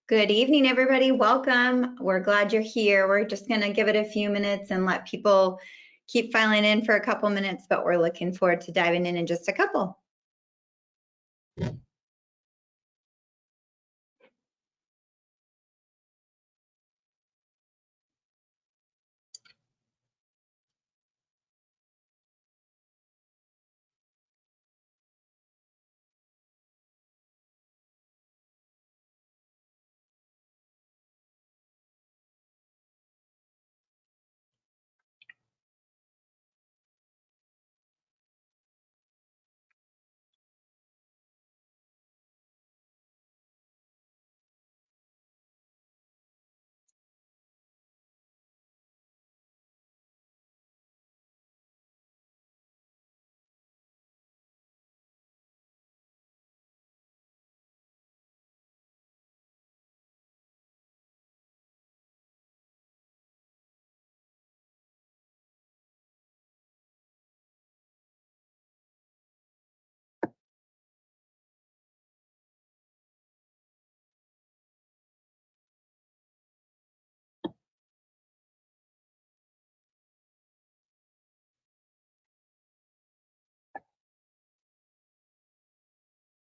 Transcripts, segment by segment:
Good evening, everybody. Welcome. We're glad you're here. We're just going to give it a few minutes and let people keep filing in for a couple minutes, but we're looking forward to diving in just a couple.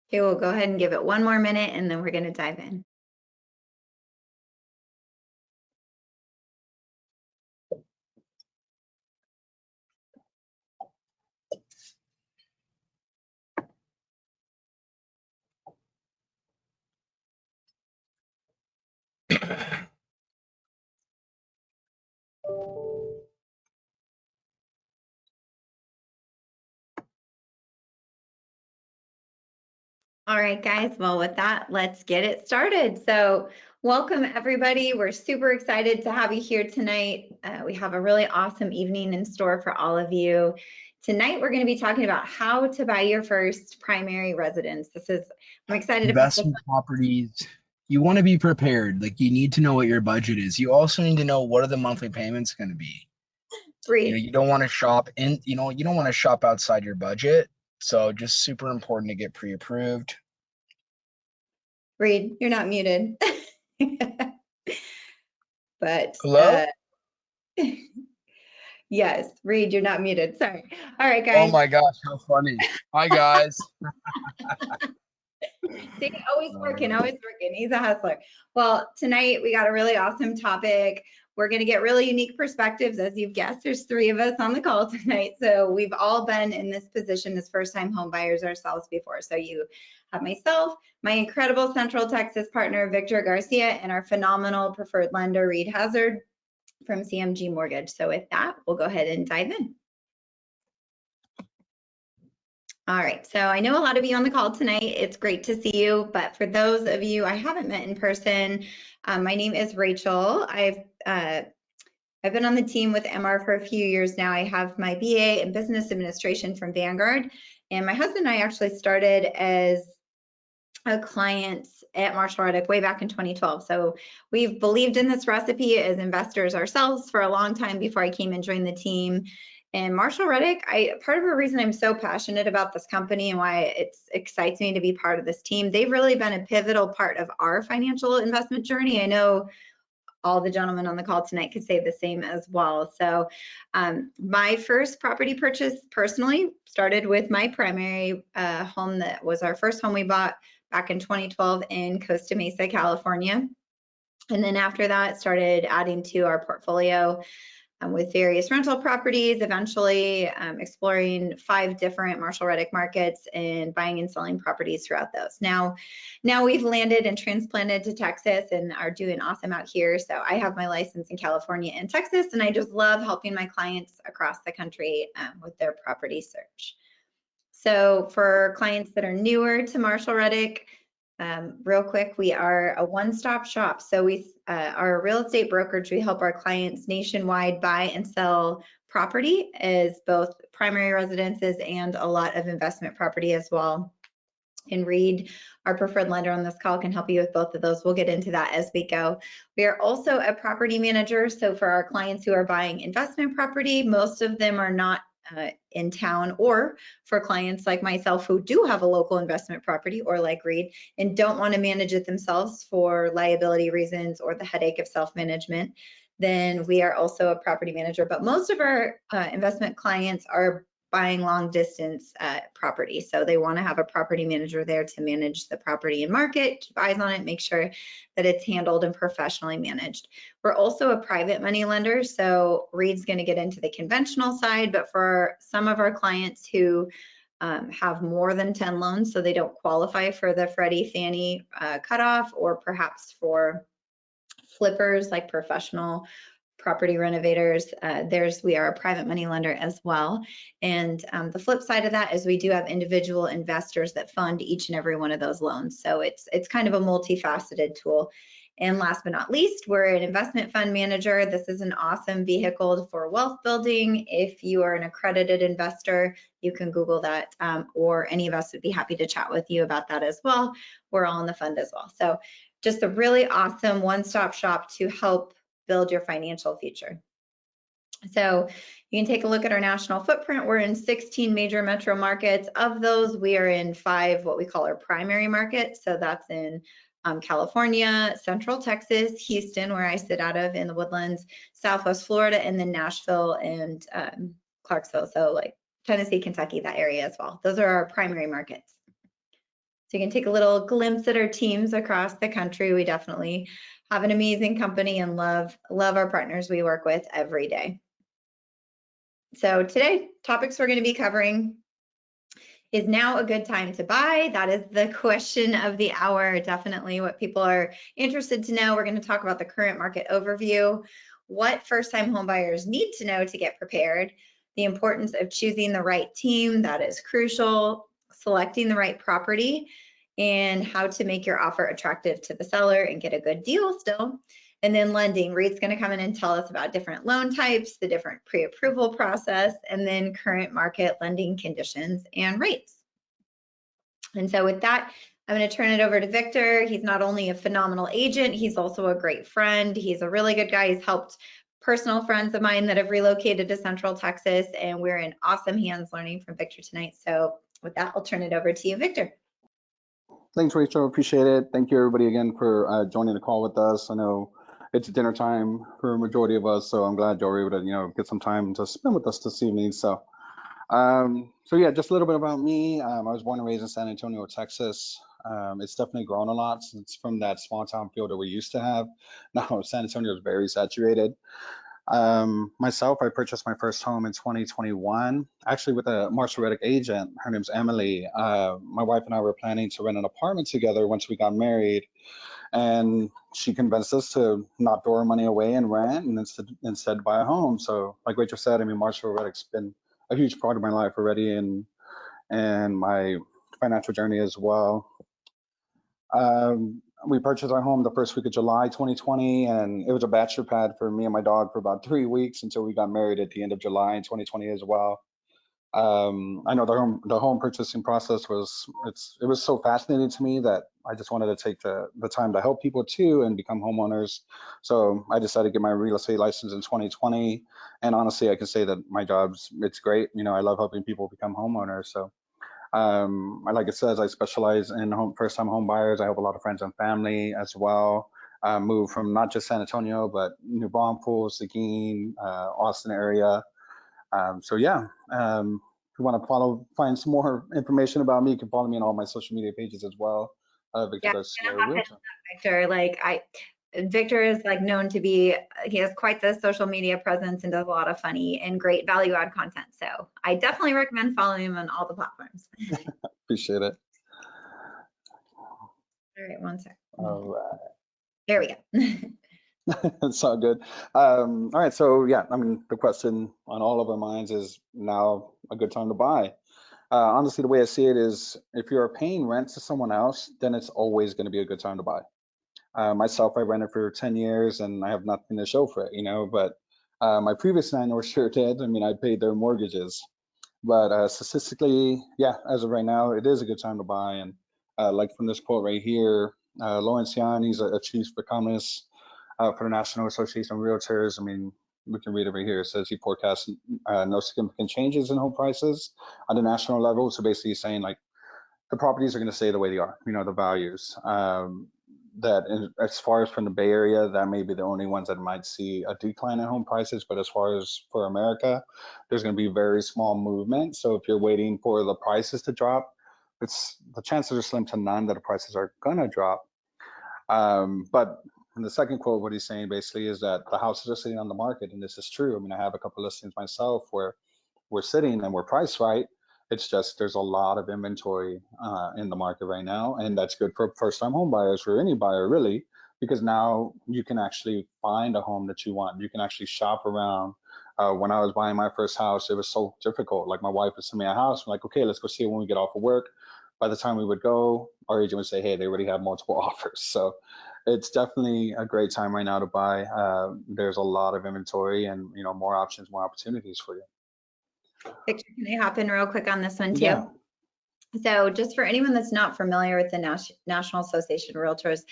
Okay, we'll go ahead and give it one more minute and then we're going to dive in. All right, guys. Well, with that, let's get it started. So welcome, everybody. We're super excited to have you here tonight. We have a really awesome evening in store for all of you. Tonight, we're going to be talking about how to buy your first primary residence. I'm excited about this. Investment properties. You want to be prepared. Like, you need to know what your budget is. You also need to know what are the monthly payments going to be. You don't want to shop in, you don't want to shop outside your budget. So just super important to get pre-approved. Reed, you're not muted. But Hello? yes, Reed, you're not muted. Sorry. All right, guys. Oh my gosh, how funny. Hi, guys. See, always working. He's a hustler. Well, tonight we got a really awesome topic. We're going to get really unique perspectives. As you've guessed, there's 3 of us on the call tonight. So we've all been in this position as first-time home buyers ourselves before. So you have myself, my incredible Central Texas partner, Victor Garcia, and our phenomenal preferred lender, Reed Hazard from CMG Mortgage. So with that, we'll go ahead and dive in. All right, so I know a lot of you on the call tonight. It's great to see you, but for those of you I haven't met in person, my name is Rachel. I've been on the team with MR for a few years now. I have my BA in business administration from Vanguard, and my husband and I actually started as a client at Marshall Reddick way back in 2012. So we've believed in this recipe as investors ourselves for a long time before I came and joined the team. And Marshall Reddick, part of the reason I'm so passionate about this company and why it excites me to be part of this team, they've really been a pivotal part of our financial investment journey. I know all the gentlemen on the call tonight could say the same as well. So my first property purchase personally started with my primary home that was our first home we bought back in 2012 in Costa Mesa, California. And then after that, started adding to our portfolio with various rental properties, eventually exploring 5 different Marshall Reddick markets and buying and selling properties throughout those. Now we've landed and transplanted to Texas and are doing awesome out here. So I have my license in California and Texas, and I just love helping my clients across the country with their property search. So for clients that are newer to Marshall Reddick, real quick, we are a one-stop shop. So we are a real estate brokerage. We help our clients nationwide buy and sell property as both primary residences and a lot of investment property as well. And Reed, our preferred lender on this call, can help you with both of those. We'll get into that as we go. We are also a property manager. So for our clients who are buying investment property, most of them are not in town, or for clients like myself who do have a local investment property, or like Reed, and don't want to manage it themselves for liability reasons or the headache of self-management, then we are also a property manager. But most of our investment clients are buying long distance property. So they want to have a property manager there to manage the property and market, keep eyes on it, make sure that it's handled and professionally managed. We're also a private money lender. So Reed's going to get into the conventional side, but for some of our clients who have more than 10 loans, so they don't qualify for the Freddie Fannie cutoff, or perhaps for flippers like professional property renovators, we are a private money lender as well. And the flip side of that is we do have individual investors that fund each and every one of those loans. So it's kind of a multifaceted tool. And last but not least, we're an investment fund manager. This is an awesome vehicle for wealth building. If you are an accredited investor, you can Google that, or any of us would be happy to chat with you about that as well. We're all in the fund as well. So just a really awesome one-stop shop to help build your financial future. So you can take a look at our national footprint. We're in 16 major metro markets. Of those, we are in 5 what we call our primary markets. So that's in California, Central Texas, Houston, where I sit out of in the Woodlands, Southwest Florida, and then Nashville and Clarksville. So like Tennessee, Kentucky, that area as well. Those are our primary markets. So you can take a little glimpse at our teams across the country. We definitely have an amazing company and love our partners we work with every day. So today, topics we're going to be covering: is now a good time to buy? That is the question of the hour, definitely what people are interested to know. We're going to talk about the current market overview, what first-time home buyers need to know to get prepared, the importance of choosing the right team, that is crucial, selecting the right property, and how to make your offer attractive to the seller and get a good deal still. And then lending. Reed's going to come in and tell us about different loan types, the different pre-approval process, and then current market lending conditions and rates. And so with that, I'm going to turn it over to Victor. He's not only a phenomenal agent, he's also a great friend. He's a really good guy. He's helped personal friends of mine that have relocated to Central Texas, and we're in awesome hands learning from Victor tonight. So with that, I'll turn it over to you, Victor. Thanks, Rachel. Appreciate it. Thank you, everybody, again, for joining the call with us. I know it's dinner time for a majority of us, so I'm glad you were able to, get some time to spend with us this evening. So yeah, just a little bit about me. I was born and raised in San Antonio, Texas. It's definitely grown a lot since from that small town feel that we used to have. Now San Antonio is very saturated. Myself, I purchased my first home in 2021, actually with a Marshall Reddick agent. Her name's Emily. My wife and I were planning to rent an apartment together once we got married, and she convinced us to not throw our money away and rent, and instead buy a home. So like Rachel said, I mean, Marshall Reddick's been a huge part of my life already, and my financial journey as well. We purchased our home the first week of July 2020, and it was a bachelor pad for me and my dog for about 3 weeks until we got married at the end of July in 2020 as well. I know the home purchasing process was so fascinating to me that I just wanted to take the time to help people too and become homeowners. So I decided to get my real estate license in 2020, and honestly, I can say that my it's great. I love helping people become homeowners. So like it says, I specialize in first-time home buyers. I help a lot of friends and family as well. Move from not just San Antonio, but New Braunfels, Seguin, Austin area. So yeah, if you want to find some more information about me, you can follow me on all my social media pages as well. Victor Garcia Realtor. Victor is known to be, he has quite the social media presence and does a lot of funny and great value add content. So I definitely recommend following him on all the platforms. Appreciate it. All right, one sec. All right. There we go. It's all good. All right, so yeah, I mean, the question on all of our minds is now a good time to buy. Honestly, the way I see it is if you're paying rent to someone else, then it's always going to be a good time to buy. Myself, I rented for 10 years and I have nothing to show for it, but my previous landlord sure did. I mean, I paid their mortgages, but statistically, yeah, as of right now, it is a good time to buy. And like from this quote right here, Lawrence Yan, he's a chief economist for the National Association of Realtors. I mean, we can read it right here. It says he forecasts no significant changes in home prices on the national level. So basically saying like the properties are going to stay the way they are, the values. As far as from the Bay Area, that may be the only ones that might see a decline in home prices. But as far as for America, there's going to be very small movement. So if you're waiting for the prices to drop, the chances are slim to none that the prices are going to drop. But in the second quote, what he's saying basically is that the houses are sitting on the market, and this is true. I mean, I have a couple listings myself where we're sitting and we're priced right. It's just there's a lot of inventory in the market right now, and that's good for first-time home buyers, for any buyer really, because now you can actually find a home that you want. You can actually shop around. When I was buying my first house, it was so difficult. Like my wife would send me a house. I'm like, okay, let's go see it when we get off of work. By the time we would go, our agent would say, hey, they already have multiple offers. So it's definitely a great time right now to buy. There's a lot of inventory and more options, more opportunities for you. Victor, can I hop in real quick on this one too? Yeah. So just for anyone that's not familiar with the National Association of Realtors,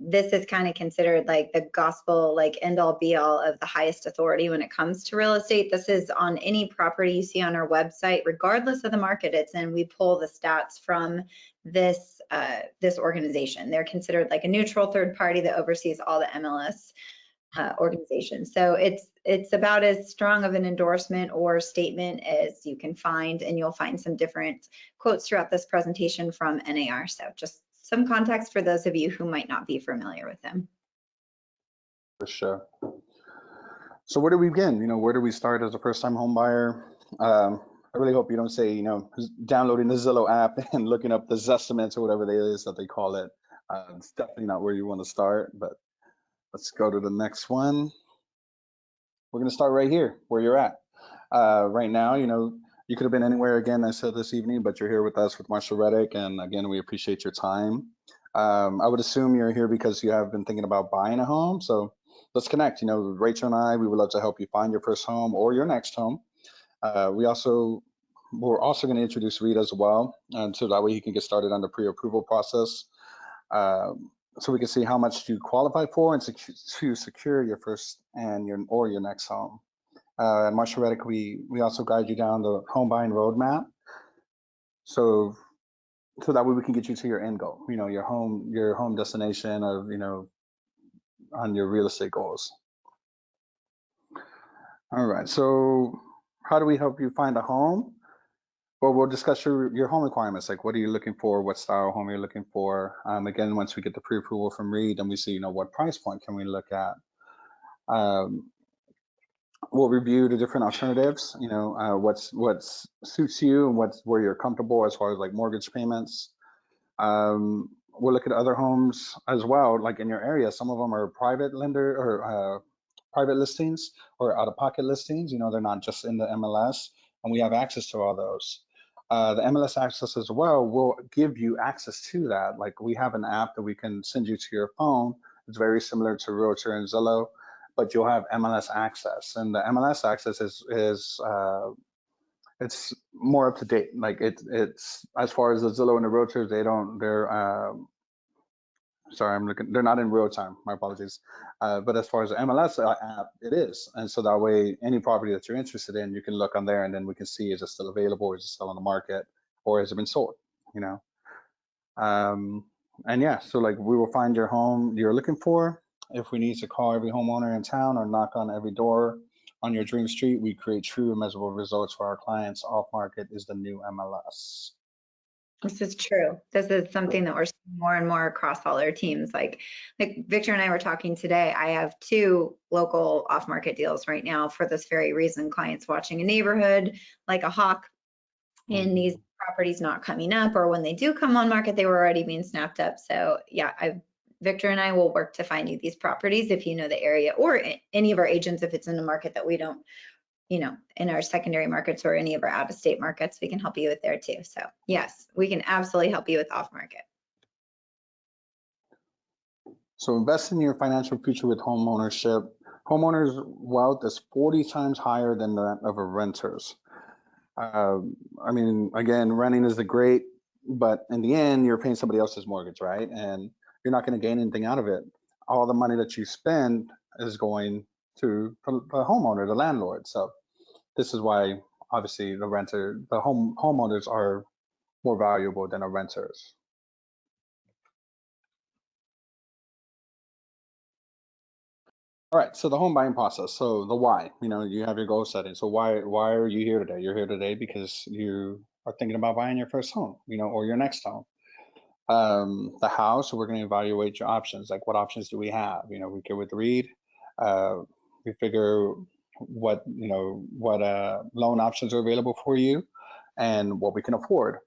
this is kind of considered like the gospel, like end all be all of the highest authority when it comes to real estate. This is on any property you see on our website, regardless of the market it's in. We pull the stats from this organization. They're considered like a neutral third party that oversees all the MLS organizations. So it's about as strong of an endorsement or statement as you can find, and you'll find some different quotes throughout this presentation from NAR. So just some context for those of you who might not be familiar with them. For sure. So where do we begin? Where do we start as a first-time home buyer? I really hope you don't say, downloading the Zillow app and looking up the Zestimates or whatever it is that they call it. It's definitely not where you want to start, but let's go to the next one. We're going to start right here, where you're at. Right now, you could have been anywhere again, I said this evening, but you're here with us with Marshall Reddick. And again, we appreciate your time. I would assume you're here because you have been thinking about buying a home. So let's connect. Rachel and I, we would love to help you find your first home or your next home. We're also going to introduce Reed as well, so that way he can get started on the pre-approval process. So we can see how much you qualify for and to secure your first and your next home. At Marshall Reddick, we also guide you down the home buying roadmap, so that way we can get you to your end goal. Your home destination of on your real estate goals. All right. So how do we help you find a home? Well, we'll discuss your home requirements, like what are you looking for, what style home you're looking for. Again, once we get the pre-approval from Reed, then we see, what price point can we look at. We'll review the different alternatives, what suits you and where you're comfortable as far as like mortgage payments. We'll look at other homes as well, like in your area. Some of them are private lender or private listings or out-of-pocket listings. They're not just in the MLS, and we have access to all those. The MLS access as well will give you access to that. Like we have an app that we can send you to your phone. It's very similar to Realtor and Zillow, but you'll have MLS access. And the MLS access is it's more up to date. Like it's as far as the Zillow and the Realtors, they're not in real time. My apologies. But as far as the MLS app, it is. And so that way, any property that you're interested in, you can look on there and then we can see, is it still available? Is it still on the market? Or has it been sold? And yeah, so like we will find your home you're looking for. If we need to call every homeowner in town or knock on every door on your dream street, we create true and measurable results for our clients. Off market is the new MLS. This is true. This is something that we're seeing more and more across all our teams. Like Victor and I were talking today, I have 2 local off-market deals right now for this very reason. Clients watching a neighborhood like a hawk, and these properties not coming up, or when they do come on market, they were already being snapped up. So yeah, Victor and I will work to find you these properties if you know the area, or any of our agents if it's in a market that we don't, in our secondary markets or any of our out-of-state markets, we can help you with there too. So yes, we can absolutely help you with off-market. So invest in your financial future with home ownership. Homeowners' wealth is 40 times higher than that of a renter's. I mean, again, renting is great, but in the end, you're paying somebody else's mortgage, right? And you're not going to gain anything out of it. All the money that you spend is going to the homeowner, the landlord. So this is why obviously the homeowners are more valuable than the renters. All right, so the home buying process. So the why, you have your goal setting. So why are you here today? You're here today because you are thinking about buying your first home, or your next home. The how, so we're going to evaluate your options. Like, what options do we have? We get with Reed. We figure what loan options are available for you and what we can afford.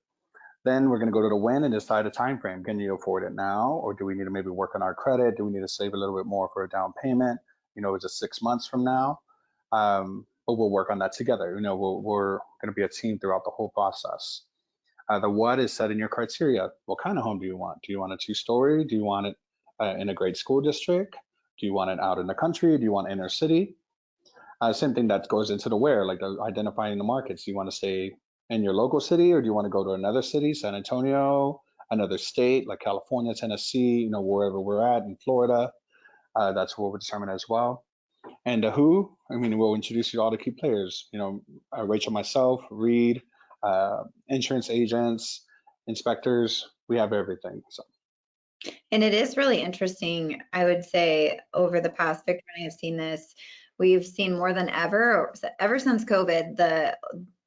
Then we're going to go to the when and decide a time frame. Can you afford it now, or do we need to maybe work on our credit? Do we need to save a little bit more for a down payment? Is it 6 months from now? But we'll work on that together. We're going to be a team throughout the whole process. The what is setting your criteria. What kind of home do you want? Do you want a 2-story? Do you want it in a great school district? Do you want it out in the country? Do you want inner city? Same thing that goes into the where, like identifying the markets. Do you want to stay in your local city, or do you want to go to another city, San Antonio, another state like California, Tennessee, wherever we're at in Florida? That's what we'll determine as well. And the who, we'll introduce you to all the key players. Rachel, myself, Reed, insurance agents, inspectors, we have everything. So. And it is really interesting, I would say, over the past, Victor and I have seen this, we've seen more than ever since COVID,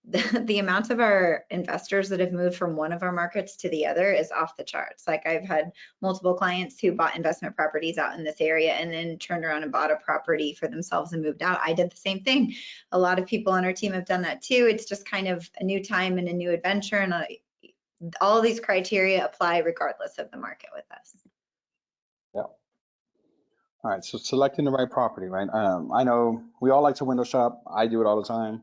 the amount of our investors that have moved from one of our markets to the other is off the charts. Like, I've had multiple clients who bought investment properties out in this area and then turned around and bought a property for themselves and moved out. I did the same thing. A lot of people on our team have done that too. It's just kind of a new time and a new adventure, and all of these criteria apply regardless of the market with us. Yeah. All right, so selecting the right property, right? I know we all like to window shop. I do it all the time.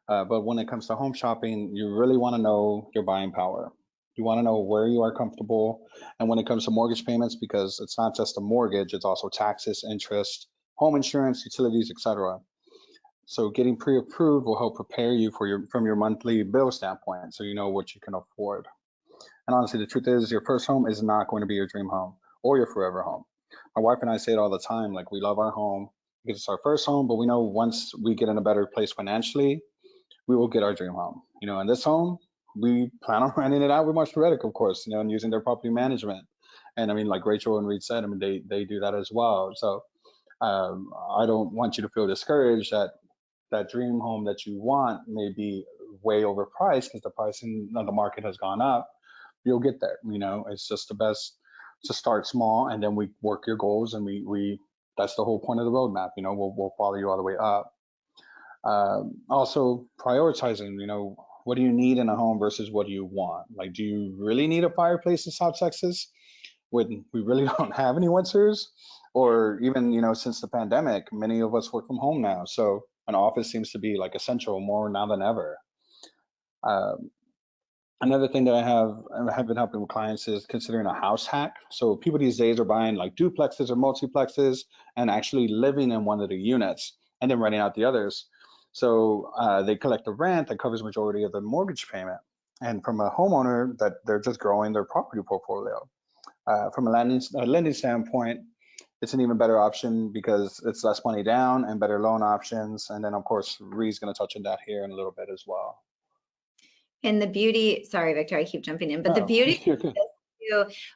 But when it comes to home shopping, you really want to know your buying power. You want to know where you are comfortable. And when it comes to mortgage payments, because it's not just a mortgage, it's also taxes, interest, home insurance, utilities, etc. So getting pre-approved will help prepare you from your monthly bill standpoint, so you know what you can afford. And honestly, the truth is, your first home is not going to be your dream home or your forever home. My wife and I say it all the time, like, we love our home because it's our first home, but we know once we get in a better place financially, we will get our dream home. And this home, we plan on renting it out with Marsh Reddick, of course, and using their property management. And like Rachel and Reed said, they do that as well. So I don't want you to feel discouraged that dream home that you want may be way overpriced because the pricing of the market has gone up. You'll get there. It's just the best to start small, and then we work your goals, and we that's the whole point of the roadmap. We'll follow you all the way up. Also prioritizing, what do you need in a home versus what do you want? Like, do you really need a fireplace in South Texas when we really don't have any winters? Or even, since the pandemic, many of us work from home now. So an office seems to be like essential more now than ever. Another thing that I have been helping with clients is considering a house hack. So people these days are buying like duplexes or multiplexes and actually living in one of the units and then renting out the others. So they collect the rent that covers majority of the mortgage payment. And from a homeowner, that they're just growing their property portfolio. From a lending standpoint, it's an even better option because it's less money down and better loan options. And then of course, Ree's going to touch on that here in a little bit as well. And the beauty, sorry, Victor, I keep jumping in, but the beauty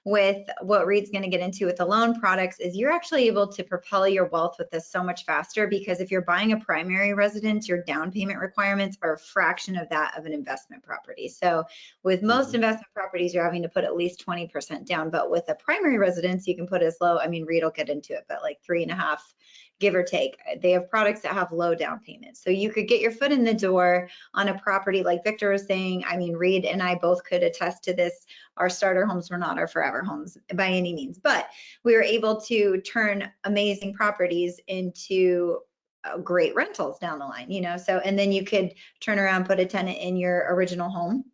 with what Reed's going to get into with the loan products is you're actually able to propel your wealth with this so much faster, because if you're buying a primary residence, your down payment requirements are a fraction of that of an investment property. So with most investment properties, you're having to put at least 20% down, but with a primary residence, you can put as low, Reed will get into it, but like 3.5, give or take. They have products that have low down payments. So you could get your foot in the door on a property like Victor was saying. Reed and I both could attest to this. Our starter homes were not our forever homes by any means, but we were able to turn amazing properties into great rentals down the line, so, and then you could turn around, put a tenant in your original home,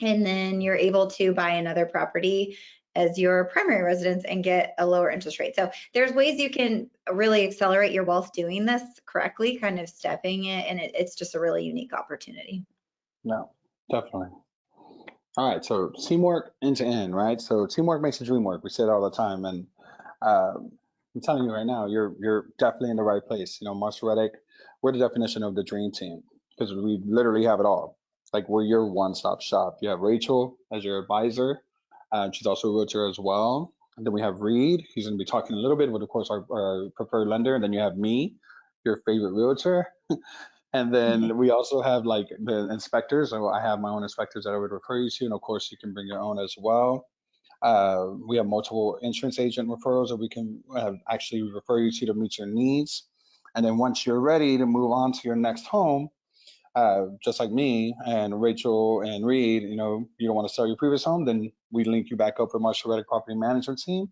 and then you're able to buy another property as your primary residence and get a lower interest rate. So there's ways you can really accelerate your wealth doing this correctly, kind of stepping it, and it's just a really unique opportunity. No, definitely. All right, so teamwork end to end, right? So teamwork makes the dream work. We say it all the time, and I'm telling you right now, you're definitely in the right place. You know, Marshall Reddick, we're the definition of the dream team because we literally have it all. Like we're your one-stop shop. You have Rachel as your advisor. She's also a realtor as well. And then we have Reed. He's going to be talking a little bit with, of course, our preferred lender. And then you have me, your favorite realtor. And then we also have like the inspectors. So I have my own inspectors that I would refer you to. And of course, you can bring your own as well. We have multiple insurance agent referrals that we can actually refer you to meet your needs. And then once you're ready to move on to your next home, just like me and Rachel and Reed, you know, you don't want to sell your previous home, then we link you back up with Marshall Reddick Property Management Team,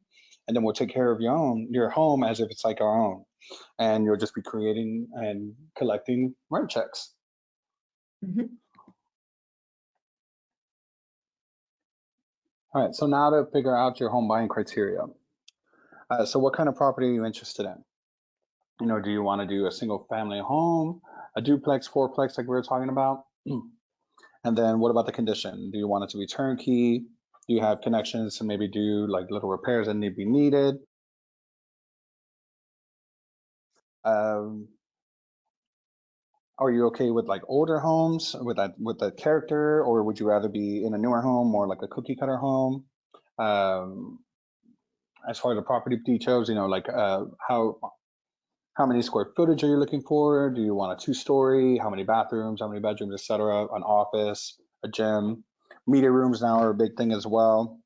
and then we'll take care of your home as if it's like our own, and you'll just be creating and collecting rent checks. Mm-hmm. All right, so now to figure out your home buying criteria. So what kind of property are you interested in? You know, do you want to do a single family home, a duplex, fourplex like we were talking about? And then what about the condition? Do you want it to be turnkey? Do you have connections to maybe do like little repairs that need to be needed? Are you okay with like older homes with that character, or would you rather be in a newer home or like a cookie cutter home? As far as the property details, you know, like how many square footage are you looking for? Do you want a 2-story? How many bathrooms? How many bedrooms, etc.? An office, a gym. Media rooms now are a big thing as well.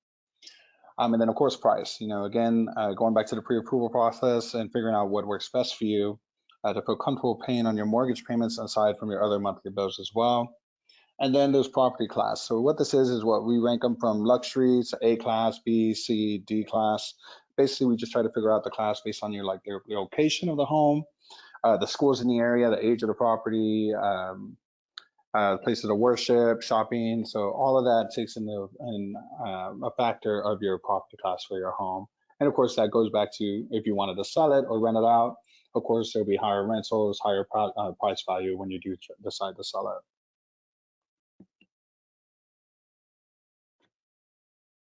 And then of course price. You know, again, going back to the pre-approval process and figuring out what works best for you to feel comfortable paying on your mortgage payments aside from your other monthly bills as well. And then there's property class. So what this is what we rank them from luxury to A class, B, C, D class. Basically, we just try to figure out the class based on your location of the home, the schools in the area, the age of the property, places of worship, shopping. So all of that takes into a factor of your property class for your home. And of course, that goes back to if you wanted to sell it or rent it out. Of course, there'll be higher rentals, higher price value when you do decide to sell it.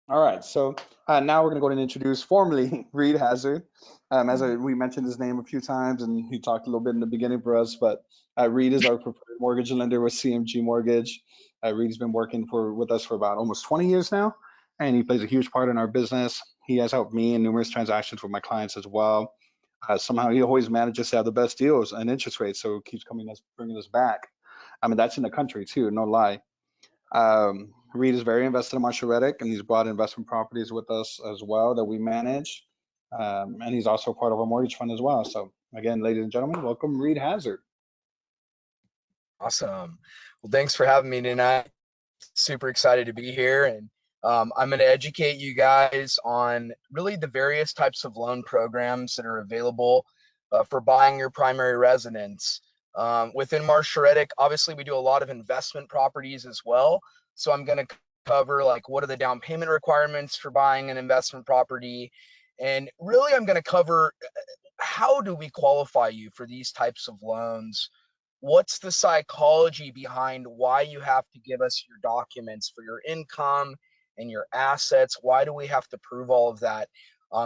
All right, so now we're going to go ahead and introduce formally Reed Hazard. We mentioned his name a few times, and he talked a little bit in the beginning for us, but Reed is our preferred mortgage lender with CMG Mortgage. Reed's been working with us for about almost 20 years now, and he plays a huge part in our business. He has helped me in numerous transactions with my clients as well. Somehow he always manages to have the best deals and interest rates, so it keeps bringing us back. I mean, that's in the country too, no lie. Reed is very invested in Marshall Reddick, and he's bought investment properties with us as well that we manage. And he's also part of our mortgage fund as well. So again, ladies and gentlemen, welcome Reed Hazard. Awesome. Well, thanks for having me tonight. Super excited to be here. And I'm going to educate you guys on really the various types of loan programs that are available for buying your primary residence. Within Marshall Reddick, obviously we do a lot of investment properties as well. So I'm going to cover like what are the down payment requirements for buying an investment property. And really I'm going to cover how do we qualify you for these types of loans? What's the psychology behind why you have to give us your documents for your income and your assets? Why do we have to prove all of that?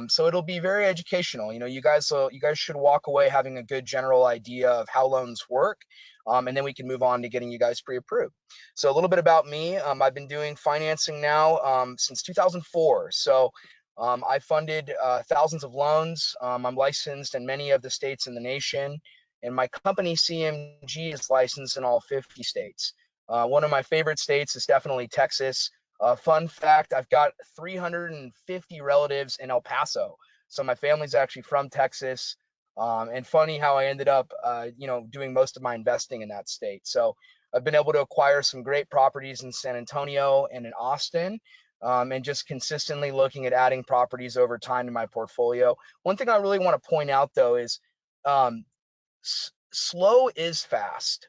So it'll be very educational. You know, you guys should walk away having a good general idea of how loans work, and then we can move on to getting you guys pre-approved. So a little bit about me. I've been doing financing now since 2004. So I funded thousands of loans. I'm licensed in many of the states in the nation, and my company CMG is licensed in all 50 states. One of my favorite states is definitely Texas. Fun fact, I've got 350 relatives in El Paso. So my family's actually from Texas. And funny how I ended up, doing most of my investing in that state. So I've been able to acquire some great properties in San Antonio and in Austin, and just consistently looking at adding properties over time to my portfolio. One thing I really want to point out though is slow is fast.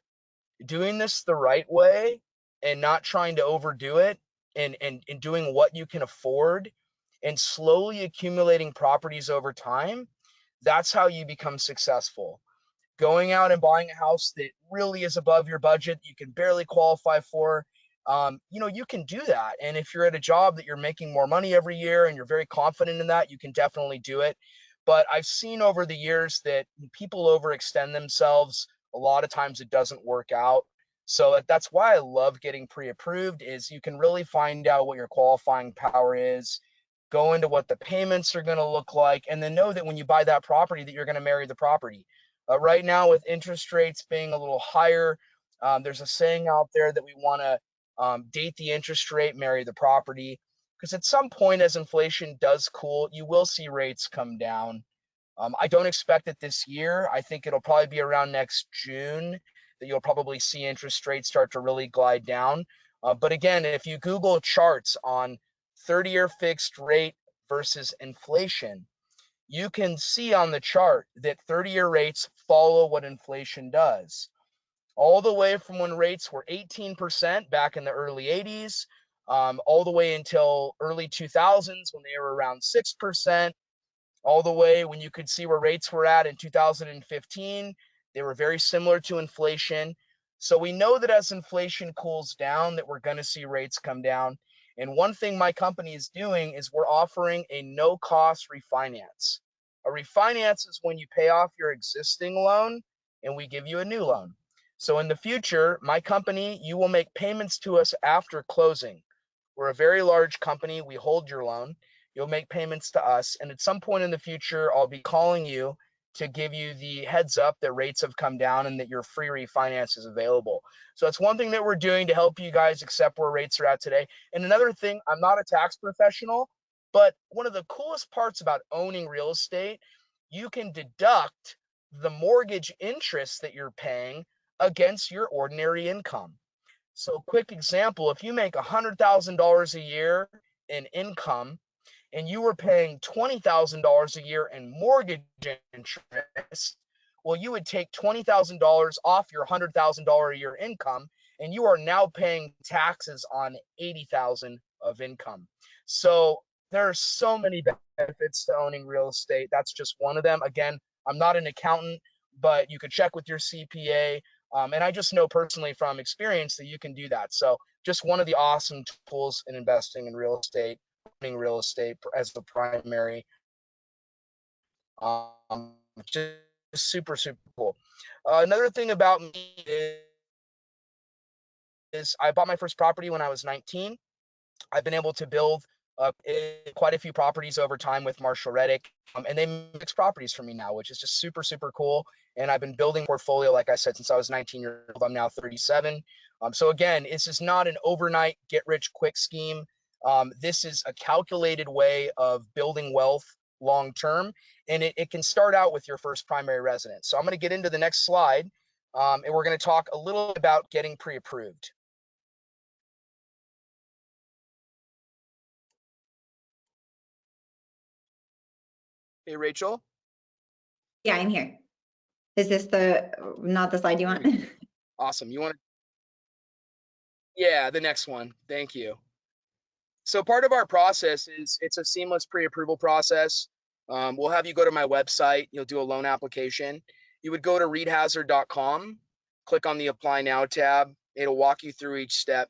Doing this the right way and not trying to overdo it, and doing what you can afford and slowly accumulating properties over time, that's how you become successful. Going out and buying a house that really is above your budget, you can barely qualify for, you can do that. And if you're at a job that you're making more money every year and you're very confident in that, you can definitely do it. But I've seen over the years that people overextend themselves. A lot of times it doesn't work out. So that's why I love getting pre-approved, is you can really find out what your qualifying power is, go into what the payments are going to look like, and then know that when you buy that property that you're going to marry the property. Right now, with interest rates being a little higher, there's a saying out there that we want to date the interest rate, marry the property, because at some point as inflation does cool, you will see rates come down. I don't expect it this year. I think it'll probably be around next June that you'll probably see interest rates start to really glide down. But again, if you Google charts on 30-year fixed rate versus inflation, you can see on the chart that 30-year rates follow what inflation does. All the way from when rates were 18% back in the early 80s, all the way until early 2000s when they were around 6%, all the way when you could see where rates were at in 2015. They were very similar to inflation. So we know that as inflation cools down, that we're going to see rates come down. And one thing my company is doing is we're offering a no-cost refinance. A refinance is when you pay off your existing loan and we give you a new loan. So in the future, my company, you will make payments to us after closing. We're a very large company. We hold your loan. You'll make payments to us. And at some point in the future, I'll be calling you to give you the heads up that rates have come down and that your free refinance is available. So that's one thing that we're doing to help you guys accept where rates are at today. And another thing, I'm not a tax professional, but one of the coolest parts about owning real estate, you can deduct the mortgage interest that you're paying against your ordinary income. So quick example, if you make $100,000 a year in income and you were paying $20,000 a year in mortgage interest, well, you would take $20,000 off your $100,000 a year income, and you are now paying taxes on $80,000 of income. So there are so many benefits to owning real estate. That's just one of them. Again, I'm not an accountant, but you could check with your CPA. And I just know personally from experience that you can do that. So just one of the awesome tools in investing in real estate, owning real estate as the primary. Just super, super cool. Another thing about me is I bought my first property when I was 19. I've been able to build quite a few properties over time with Marshall Reddick, and they mix properties for me now, which is just super, super cool. And I've been building portfolio, like I said, since I was 19 years old. I'm now 37. So again, this is not an overnight get rich quick scheme. This is a calculated way of building wealth long term, and it can start out with your first primary residence. So I'm going to get into the next slide, and we're going to talk a little about getting pre-approved. Hey, Rachel. Yeah, I'm here. Is this not the slide you want? Awesome. You want to? Yeah, the next one. Thank you. So part of our process is it's a seamless pre-approval process. We'll have you go to my website. You'll do a loan application. You would go to reedhazard.com, click on the Apply Now tab. It'll walk you through each step.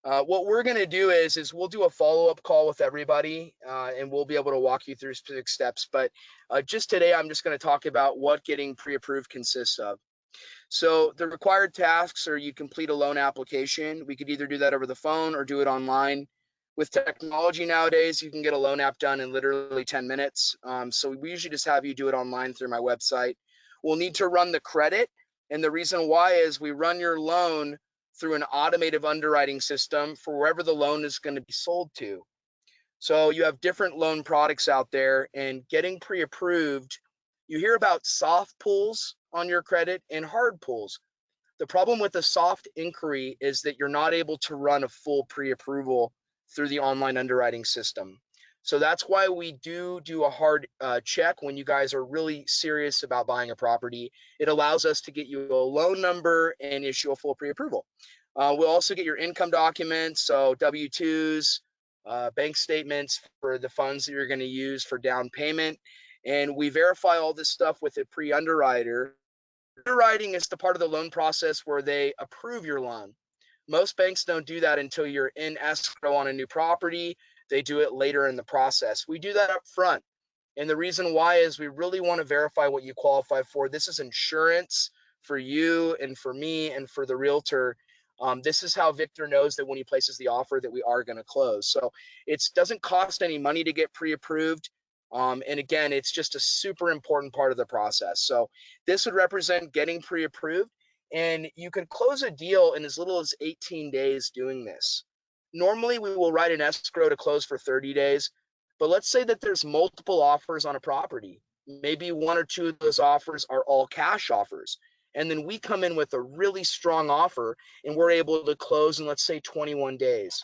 What we're going to do is we'll do a follow-up call with everybody, and we'll be able to walk you through specific steps. But just today, I'm just going to talk about what getting pre-approved consists of. So the required tasks are you complete a loan application. We could either do that over the phone or do it online. With technology nowadays, you can get a loan app done in literally 10 minutes. So we usually just have you do it online through my website. We'll need to run the credit. And the reason why is we run your loan through an automated underwriting system for wherever the loan is going to be sold to. So you have different loan products out there, and getting pre-approved, you hear about soft pulls on your credit and hard pulls. The problem with a soft inquiry is that you're not able to run a full pre-approval through the online underwriting system. So that's why we do a hard check when you guys are really serious about buying a property. It allows us to get you a loan number and issue a full pre-approval. We'll also get your income documents, so W-2s, bank statements for the funds that you're going to use for down payment. And we verify all this stuff with a pre-underwriter. Underwriting is the part of the loan process where they approve your loan. Most banks don't do that until you're in escrow on a new property. They do it later in the process. We do that up front. And the reason why is we really want to verify what you qualify for. This is insurance for you and for me and for the realtor. This is how Victor knows that when he places the offer that we are going to close. So it doesn't cost any money to get pre-approved. And again, it's just a super important part of the process. So this would represent getting pre-approved, and you can close a deal in as little as 18 days doing this. Normally, we will write an escrow to close for 30 days. But let's say that there's multiple offers on a property. Maybe one or two of those offers are all cash offers. And then we come in with a really strong offer and we're able to close in, let's say, 21 days.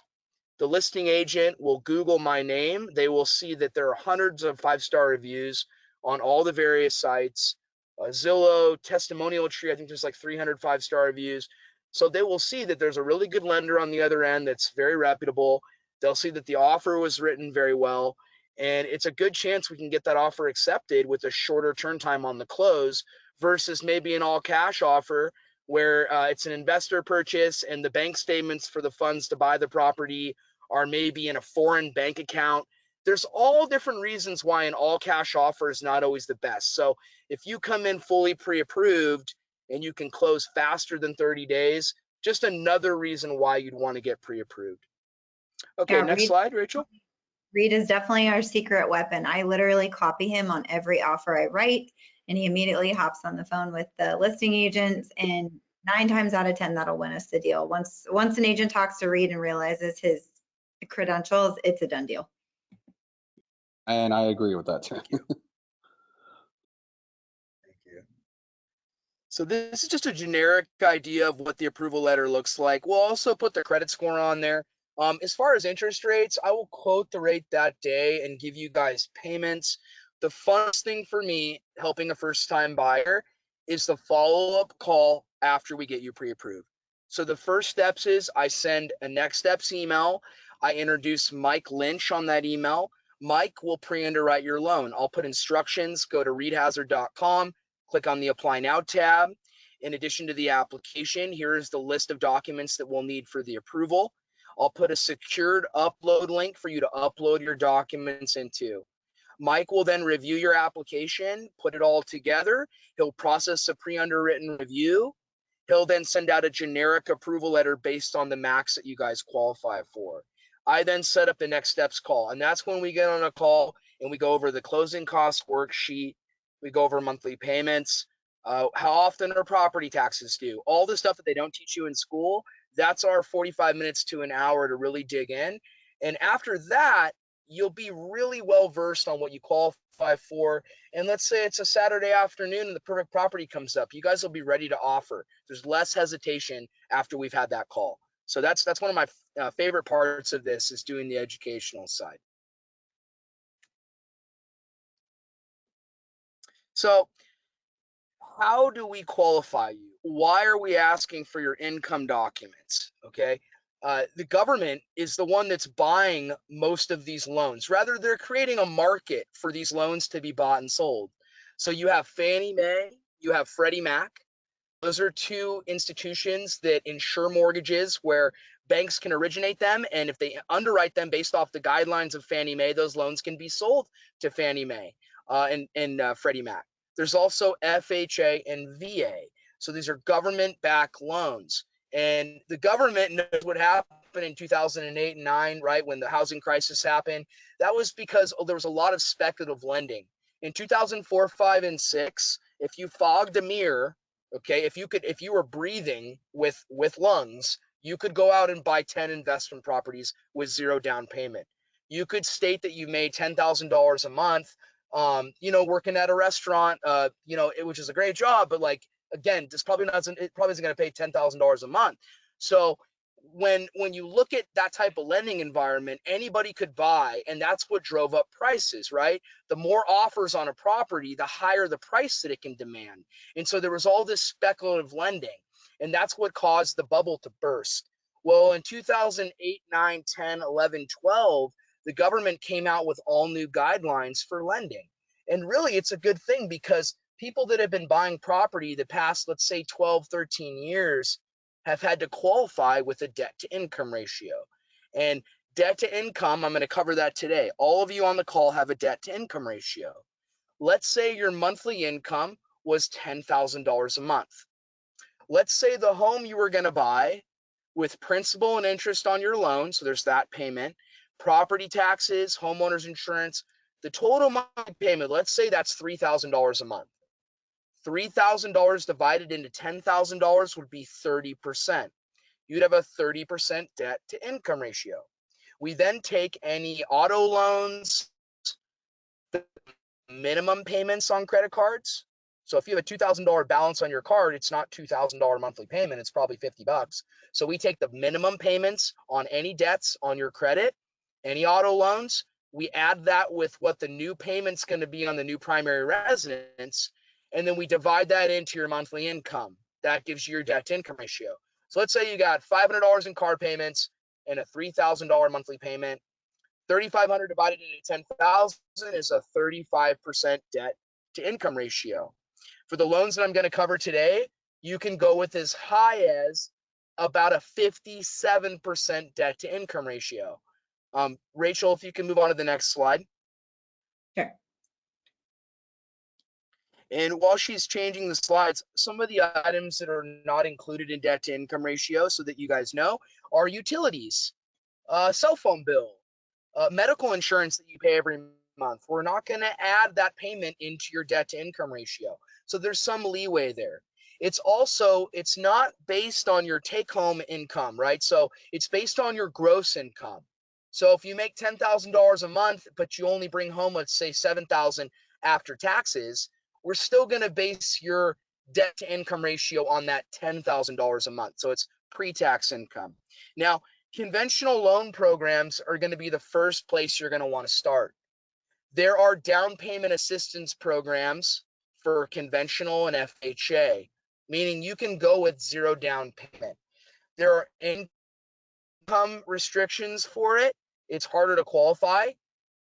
The listing agent will Google my name. They will see that there are hundreds of 5-star reviews on all the various sites. Zillow, Testimonial Tree, I think there's like 300 5-star reviews. So they will see that there's a really good lender on the other end that's very reputable. They'll see that the offer was written very well. And it's a good chance we can get that offer accepted with a shorter turn time on the close versus maybe an all cash offer where it's an investor purchase and the bank statements for the funds to buy the property are maybe in a foreign bank account. There's all different reasons why an all cash offer is not always the best. So if you come in fully pre-approved and you can close faster than 30 days, just another reason why you'd want to get pre-approved. Okay, Yeah, next slide, Rachel. Reed is definitely our secret weapon. I literally copy him on every offer I write, and he immediately hops on the phone with the listing agents, and 9 times out of 10, that'll win us the deal. Once an agent talks to Reed and realizes his credentials, it's a done deal. And I agree with that too. Thank you. So this is just a generic idea of what the approval letter looks like. We'll also put the credit score on there. As far as interest rates, I will quote the rate that day and give you guys payments. The funnest thing for me helping a first-time buyer is the follow-up call after we get you pre-approved. So the first steps is I send a next steps email. I introduce Mike Lynch on that email. Mike will pre-underwrite your loan. I'll put instructions, go to reedhazard.com, click on the Apply Now tab. In addition to the application, here is the list of documents that we'll need for the approval. I'll put a secured upload link for you to upload your documents into. Mike will then review your application, put it all together. He'll process a pre-underwritten review. He'll then send out a generic approval letter based on the max that you guys qualify for. I then set up the next steps call, and that's when we get on a call and we go over the closing cost worksheet. We go over monthly payments, how often are property taxes due, all the stuff that they don't teach you in school. That's our 45 minutes to an hour to really dig in. And after that, you'll be really well versed on what you qualify for. And let's say it's a Saturday afternoon and the perfect property comes up. You guys will be ready to offer. There's less hesitation after we've had that call. So that's one of my favorite parts of this is doing the educational side. So how do we qualify you? Why are we asking for your income documents? Okay. The government is the one that's buying most of these loans. Rather, they're creating a market for these loans to be bought and sold. So you have Fannie Mae, you have Freddie Mac. Those are two institutions that insure mortgages where banks can originate them. And if they underwrite them based off the guidelines of Fannie Mae, those loans can be sold to Fannie Mae and Freddie Mac. There's also FHA and VA. So these are government-backed loans. And the government knows what happened in 2008 and 9, right, when the housing crisis happened. That was because there was a lot of speculative lending. In 2004, 5, and 6, if you fogged a mirror, okay, if you were breathing with lungs, you could go out and buy 10 investment properties with 0 down payment. You could state that you made $10,000 a month, working at a restaurant, which is a great job, but like, again, it probably isn't going to pay $10,000 a month. So when you look at that type of lending environment, anybody could buy, and that's what drove up prices, right? The more offers on a property, the higher the price that it can demand. And so there was all this speculative lending, and that's what caused the bubble to burst. Well, in 2008, 9, 10, 11, 12, the government came out with all new guidelines for lending. And really, it's a good thing because people that have been buying property the past, let's say 12, 13 years have had to qualify with a debt to income ratio. And debt to income, I'm going to cover that today. All of you on the call have a debt to income ratio. Let's say your monthly income was $10,000 a month. Let's say the home you were going to buy with principal and interest on your loan, so there's that payment, property taxes, homeowners insurance, the total monthly payment, let's say that's $3,000 a month. $3,000 divided into $10,000 would be 30%. You'd have a 30% debt to income ratio. We then take any auto loans, the minimum payments on credit cards. So if you have a $2,000 balance on your card, it's not $2,000 monthly payment, it's probably $50. So we take the minimum payments on any debts on your credit, any auto loans, we add that with what the new payment's going to be on the new primary residence, and then we divide that into your monthly income. That gives you your debt to income ratio. So let's say you got $500 in card payments and a $3,000 monthly payment. 3,500 divided into 10,000 is a 35% debt to income ratio. For the loans that I'm going to cover today, you can go with as high as about a 57% debt to income ratio. Rachel, if you can move on to the next slide. Sure. And while she's changing the slides, some of the items that are not included in debt to income ratio, so that you guys know, are utilities, cell phone bill, medical insurance that you pay every month. We're not going to add that payment into your debt to income ratio. So there's some leeway there. It's not based on your take home income, right? So it's based on your gross income. So if you make $10,000 a month, but you only bring home, let's say $7,000 after taxes, we're still going to base your debt to income ratio on that $10,000 a month. So it's pre-tax income. Now, conventional loan programs are going to be the first place you're going to want to start. There are down payment assistance programs for conventional and FHA, meaning you can go with zero down payment. There are income restrictions for it. It's harder to qualify.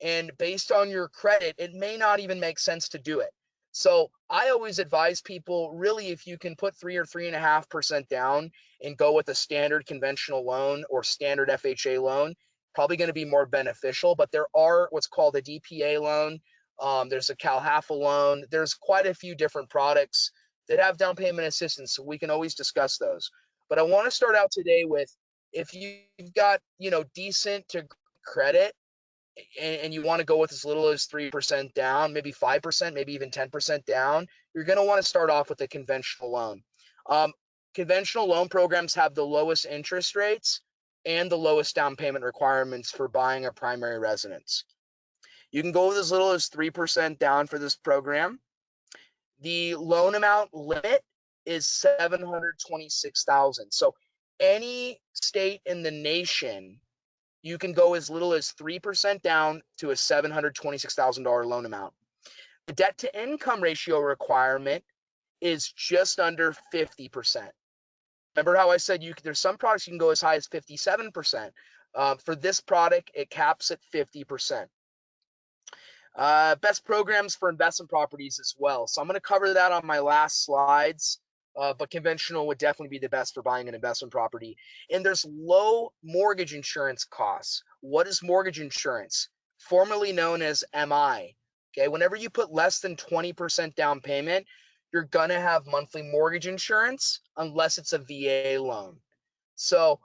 And based on your credit, it may not even make sense to do it. So I always advise people, really, if you can put 3 or 3.5% down and go with a standard conventional loan or standard FHA loan, probably going to be more beneficial. But there are what's called a DPA loan. There's a CalHFA loan. There's quite a few different products that have down payment assistance, so we can always discuss those. But I want to start out today with, if you've got, decent to credit, and you want to go with as little as 3% down, maybe 5%, maybe even 10% down, you're going to want to start off with a conventional loan. Conventional loan programs have the lowest interest rates and the lowest down payment requirements for buying a primary residence. You can go with as little as 3% down for this program. The loan amount limit is $726,000. So any state in the nation, you can go as little as 3% down to a $726,000 loan amount. The debt to income ratio requirement is just under 50%. Remember how I said there's some products you can go as high as 57%. For this product, it caps at 50%. Best programs for investment properties as well. So I'm going to cover that on my last slides. But conventional would definitely be the best for buying an investment property. And there's low mortgage insurance costs. What is mortgage insurance? Formerly known as MI. Okay, whenever you put less than 20% down payment, you're going to have monthly mortgage insurance unless it's a VA loan. So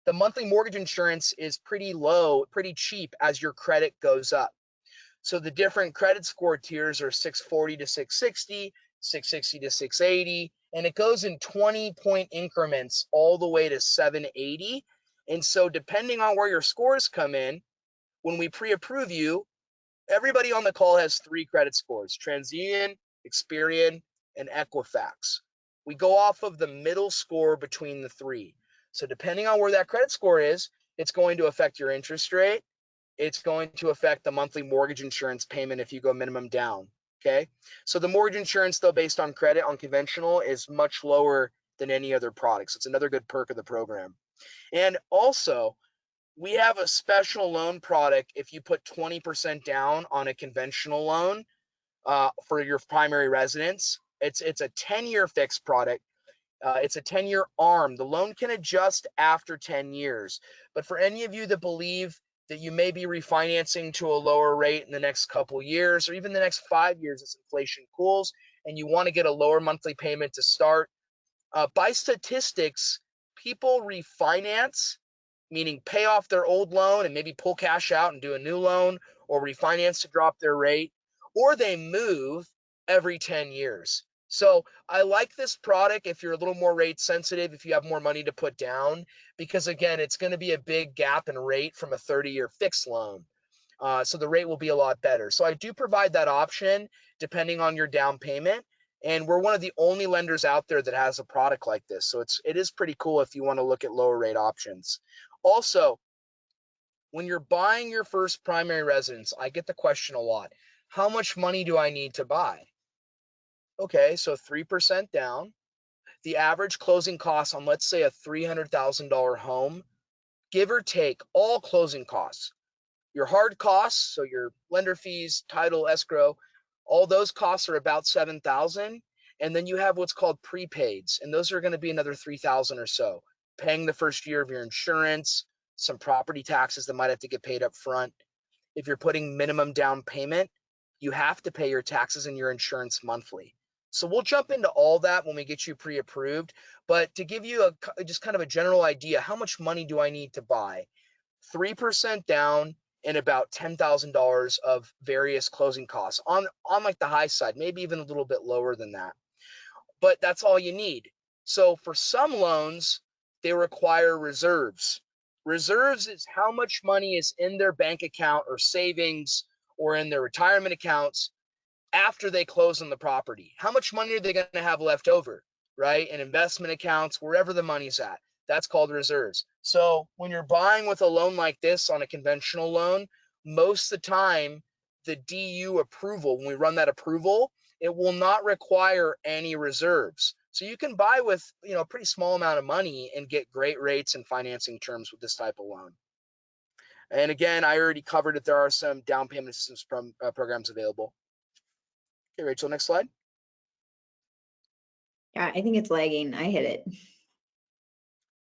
the monthly mortgage insurance is pretty low, pretty cheap as your credit goes up. So the different credit score tiers are 640 to 660, 660 to 680, and it goes in 20-point increments all the way to 780. And so depending on where your scores come in, when we pre-approve you, everybody on the call has 3 credit scores: TransUnion, Experian, and Equifax. We go off of the middle score between the 3. So depending on where that credit score is, it's going to affect your interest rate. It's going to affect the monthly mortgage insurance payment if you go minimum down. Okay, so the mortgage insurance, though, based on credit on conventional, is much lower than any other products. It's another good perk of the program. And also, we have a special loan product if you put 20% down on a conventional loan for your primary residence. It's a 10-year fixed product. It's a 10-year ARM. The loan can adjust after 10 years. But for any of you that believe that you may be refinancing to a lower rate in the next couple years or even the next 5 years as inflation cools, and you want to get a lower monthly payment to start. By statistics, people refinance, meaning pay off their old loan and maybe pull cash out and do a new loan, or refinance to drop their rate, or they move every 10 years. So I like this product if you're a little more rate sensitive, if you have more money to put down, because again, it's going to be a big gap in rate from a 30-year fixed loan. So the rate will be a lot better. So I do provide that option depending on your down payment. And we're one of the only lenders out there that has a product like this. So it is pretty cool if you want to look at lower rate options. Also, when you're buying your first primary residence, I get the question a lot. How much money do I need to buy? Okay, so 3% down. The average closing costs on, let's say, a $300,000 home, give or take all closing costs, your hard costs, so your lender fees, title, escrow, all those costs are about $7,000. And then you have what's called prepaids, and those are going to be another $3,000 or so, paying the first year of your insurance, some property taxes that might have to get paid up front. If you're putting minimum down payment, you have to pay your taxes and your insurance monthly. So we'll jump into all that when we get you pre-approved. But to give you just kind of a general idea, how much money do I need to buy? 3% down and about $10,000 of various closing costs on like the high side, maybe even a little bit lower than that. But that's all you need. So for some loans, they require reserves. Reserves is how much money is in their bank account or savings or in their retirement accounts after they close on the property. How much money are they going to have left over, right? In investment accounts, wherever the money's at. That's called reserves. So when you're buying with a loan like this on a conventional loan, most of the time, the DU approval, when we run that approval, it will not require any reserves. So you can buy with, a pretty small amount of money and get great rates and financing terms with this type of loan. And again, I already covered it. There are some down payment assistance programs available. Okay, Rachel, next slide. Yeah, I think it's lagging. I hit it.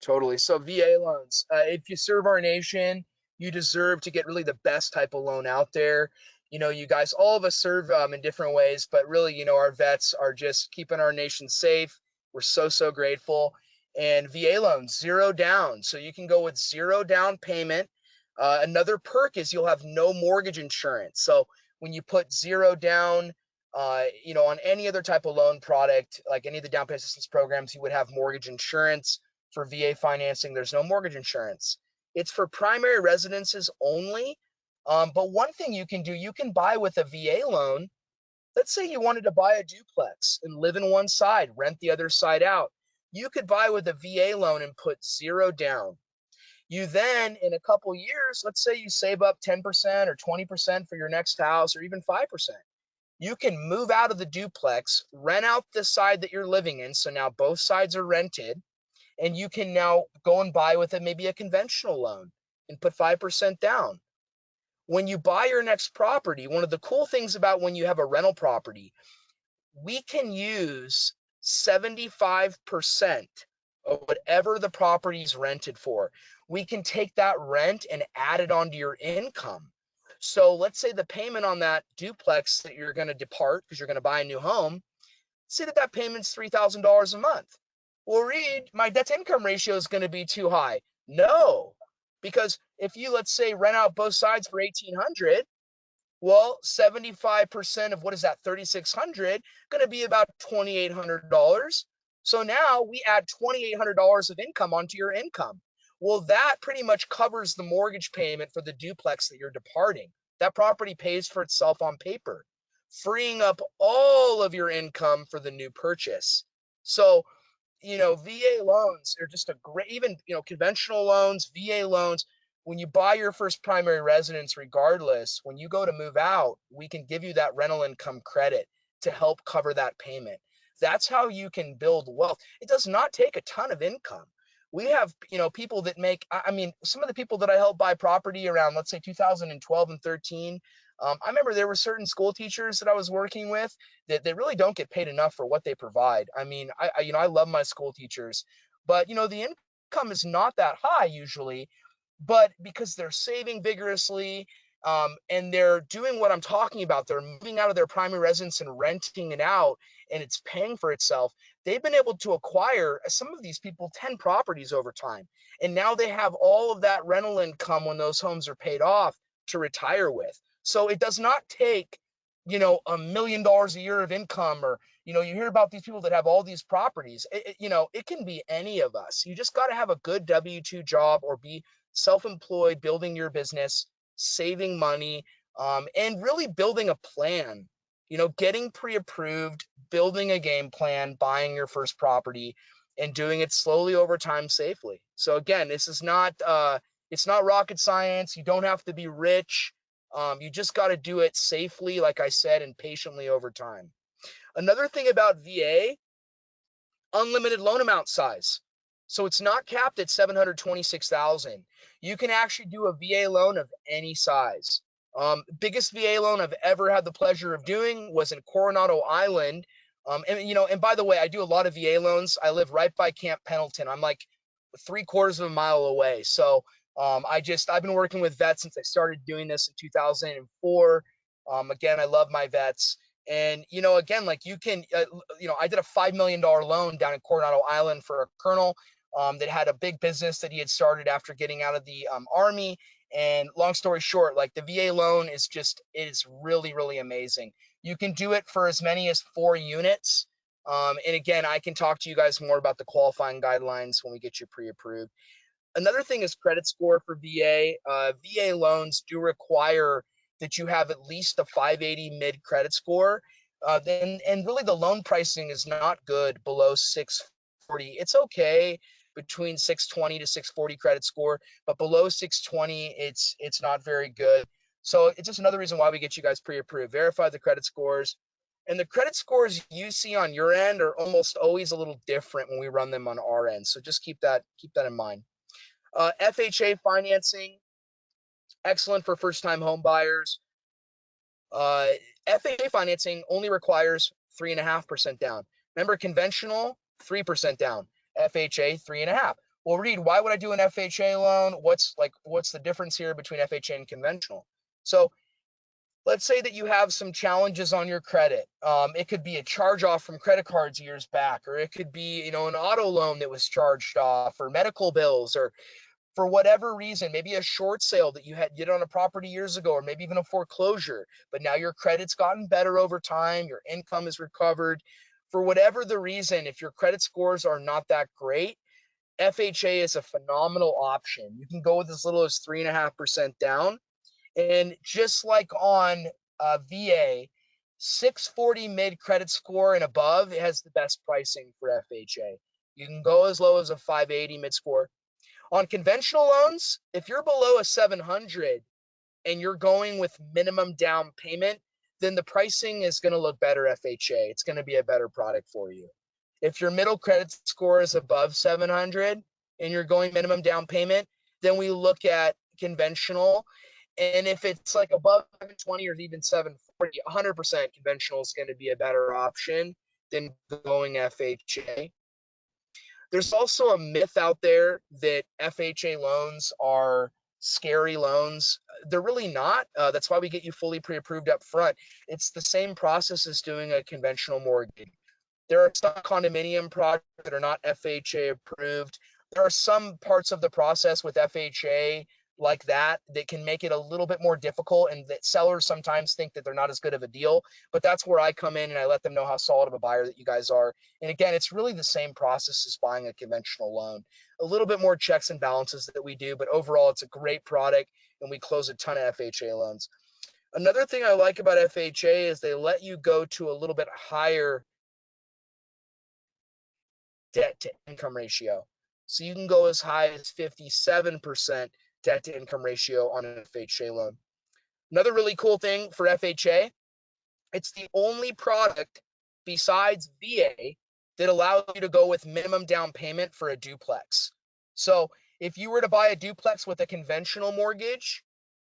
Totally. So VA loans, if you serve our nation, you deserve to get really the best type of loan out there. You guys, all of us serve in different ways, but really, our vets are just keeping our nation safe. We're so grateful. And VA loans, 0 down. So you can go with 0 down payment. Another perk is you'll have no mortgage insurance. So when you put 0 down, on any other type of loan product, like any of the down payment assistance programs, you would have mortgage insurance. For VA financing, there's no mortgage insurance. It's for primary residences only. But one thing you can do, you can buy with a VA loan. Let's say you wanted to buy a duplex and live in one side, rent the other side out. You could buy with a VA loan and put 0 down. You then, in a couple years, let's say you save up 10% or 20% for your next house or even 5%. You can move out of the duplex, rent out the side that you're living in. So now both sides are rented. And you can now go and buy with it maybe a conventional loan and put 5% down. When you buy your next property, one of the cool things about when you have a rental property, we can use 75% of whatever the property is rented for. We can take that rent and add it onto your income. So let's say the payment on that duplex that you're going to depart because you're going to buy a new home, say that payment's $3,000 a month. Well, Reed, my debt to income ratio is going to be too high. No, because if you, let's say, rent out both sides for $1,800, well, 75% of what is that, $3,600, going to be about $2,800. So now we add $2,800 of income onto your income. Well, that pretty much covers the mortgage payment for the duplex that you're departing. That property pays for itself on paper, freeing up all of your income for the new purchase. So, VA loans are just a great, even, conventional loans, VA loans, when you buy your first primary residence, regardless, when you go to move out, we can give you that rental income credit to help cover that payment. That's how you can build wealth. It does not take a ton of income. We have, people that make, some of the people that I helped buy property around, let's say 2012 and 13, I remember there were certain school teachers that I was working with that they really don't get paid enough for what they provide. I love my school teachers, but the income is not that high usually. but because they're saving vigorously, and they're doing what I'm talking about, they're moving out of their primary residence and renting it out, and it's paying for itself. They've been able to acquire, some of these people, 10 properties over time. And now they have all of that rental income when those homes are paid off to retire with. So it does not take, $1 million a year of income, or, you hear about these people that have all these properties. It can be any of us. You just got to have a good W-2 job or be self-employed, building your business, saving money, and really building a plan, getting pre-approved, building a game plan, buying your first property, and doing it slowly over time safely. So again, this is not, it's not rocket science. You don't have to be rich. You just got to do it safely, like I said, and patiently over time. Another thing about VA, unlimited loan amount size. So it's not capped at $726,000. You can actually do a VA loan of any size. Biggest VA loan I've ever had the pleasure of doing was in Coronado Island. And by the way, I do a lot of VA loans. I live right by Camp Pendleton. I'm like 3/4 of a mile away. So I've been working with vets since I started doing this in 2004. Again, I love my vets. And, again, like you can, I did a $5 million loan down in Coronado Island for a colonel that had a big business that he had started after getting out of the Army. And long story short, like the VA loan is really, really amazing. You can do it for as many as 4 units. And again, I can talk to you guys more about the qualifying guidelines when we get you pre-approved. Another thing is credit score for VA. VA loans do require that you have at least a 580 mid credit score. And really the loan pricing is not good below 640. It's okay between 620 to 640 credit score, but below 620, it's not very good. So it's just another reason why we get you guys pre-approved. Verify the credit scores. And the credit scores you see on your end are almost always a little different when we run them on our end. So just keep that in mind. FHA financing, excellent for first-time home buyers. FHA financing only requires 3.5% down. Remember, conventional, 3% down. FHA, 3.5%. Well, Reed, why would I do an FHA loan? What's the difference here between FHA and conventional? So let's say that you have some challenges on your credit. It could be a charge off from credit cards years back, or it could be, an auto loan that was charged off, or medical bills, or for whatever reason, maybe a short sale that you did on a property years ago, or maybe even a foreclosure, but now your credit's gotten better over time, your income is recovered. For whatever the reason, if your credit scores are not that great, FHA is a phenomenal option. You can go with as little as 3.5% down. And just like on VA, 640 mid credit score and above, it has the best pricing for FHA. You can go as low as a 580 mid score. On conventional loans, if you're below a 700 and you're going with minimum down payment, then the pricing is going to look better FHA. It's going to be a better product for you. If your middle credit score is above 700 and you're going minimum down payment, then we look at conventional. And if it's like above 720 or even 740, 100% conventional is going to be a better option than going FHA. There's also a myth out there that FHA loans are scary loans. They're really not. That's why we get you fully pre-approved up front. It's the same process as doing a conventional mortgage. There are some condominium projects that are not FHA approved. There are some parts of the process with FHA like that can make it a little bit more difficult, and that sellers sometimes think that they're not as good of a deal. But that's where I come in and I let them know how solid of a buyer that you guys are. And again, it's really the same process as buying a conventional loan. A little bit more checks and balances that we do, but overall it's a great product and we close a ton of FHA loans. Another thing I like about FHA is they let you go to a little bit higher debt to income ratio. So you can go as high as 57% debt to income ratio on an FHA loan. Another really cool thing for FHA, it's the only product besides VA that allows you to go with minimum down payment for a duplex. So if you were to buy a duplex with a conventional mortgage,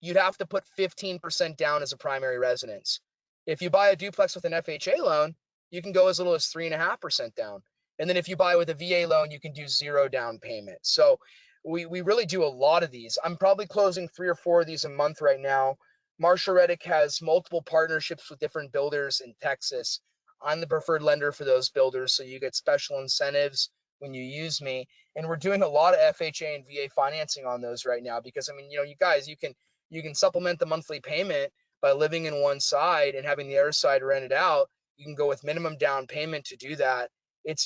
you'd have to put 15% down as a primary residence. If you buy a duplex with an FHA loan, you can go as little as 3.5% down. And then if you buy with a VA loan, you can do 0 down payment. So we really do a lot of these. I'm probably closing 3 or 4 of these a month right now. Marshall Reddick has multiple partnerships with different builders in Texas. I'm the preferred lender for those builders, so you get special incentives when you use me. And we're doing a lot of FHA and VA financing on those right now because, I mean, you know, you guys, you can supplement the monthly payment by living in one side and having the other side rented out. You can go with minimum down payment to do that. And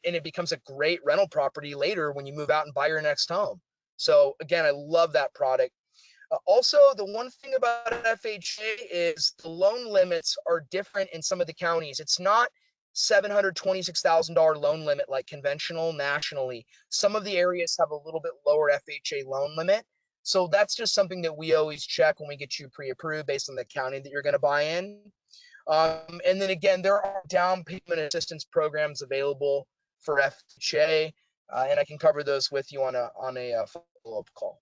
it becomes a great rental property later when you move out and buy your next home. So again, I love that product. Also, the one thing about FHA is the loan limits are different in some of the counties. It's not $726,000 loan limit like conventional nationally. Some of the areas have a little bit lower FHA loan limit. So that's just something that we always check when we get you pre-approved based on the county that you're going to buy in. And then again, there are down payment assistance programs available for FHA, and I can cover those with you on a follow-up call.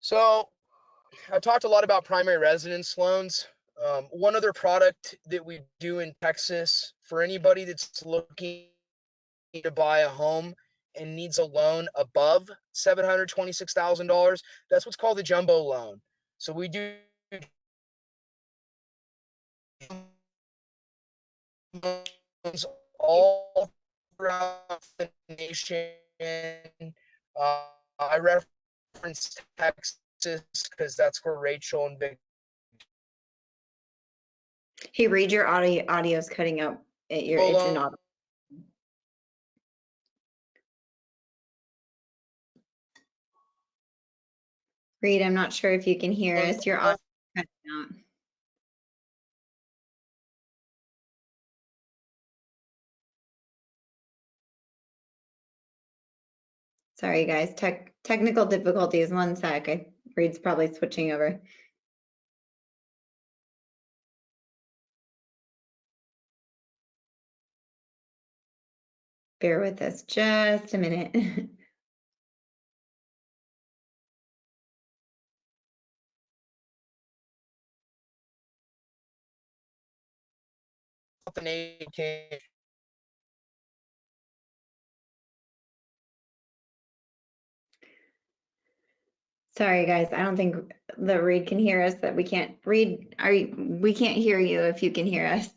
So I talked a lot about primary residence loans. One other product that we do in Texas for anybody that's looking to buy a home and needs a loan above $726,000, that's what's called the jumbo loan. So we do loans all throughout the nation. I reference Texas because that's where Rachel and Vic. Hey, Reed, your audio's cutting out. It's inaudible. Reed, I'm not sure if you can hear us. Your audio cutting out. Sorry, guys. Technical difficulties. One sec. Reed's probably switching over. Bear with us just a minute. Sorry, guys. I don't think the Reed can hear us. That we can't. Reed, we can't hear you if you can hear us.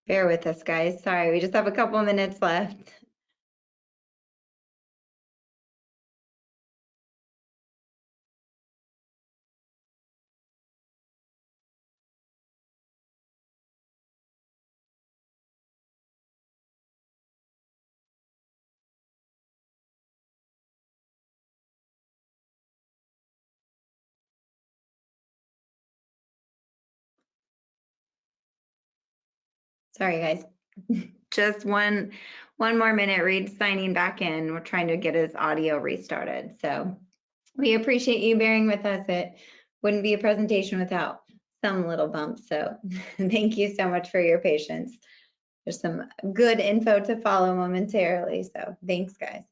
Bear with us, guys. Sorry, we just have a couple minutes left. Sorry, guys. Just one more minute. Reed's signing back in. We're trying to get his audio restarted. So we appreciate you bearing with us. It wouldn't be a presentation without some little bumps. So thank you so much for your patience. There's some good info to follow momentarily. So thanks, guys.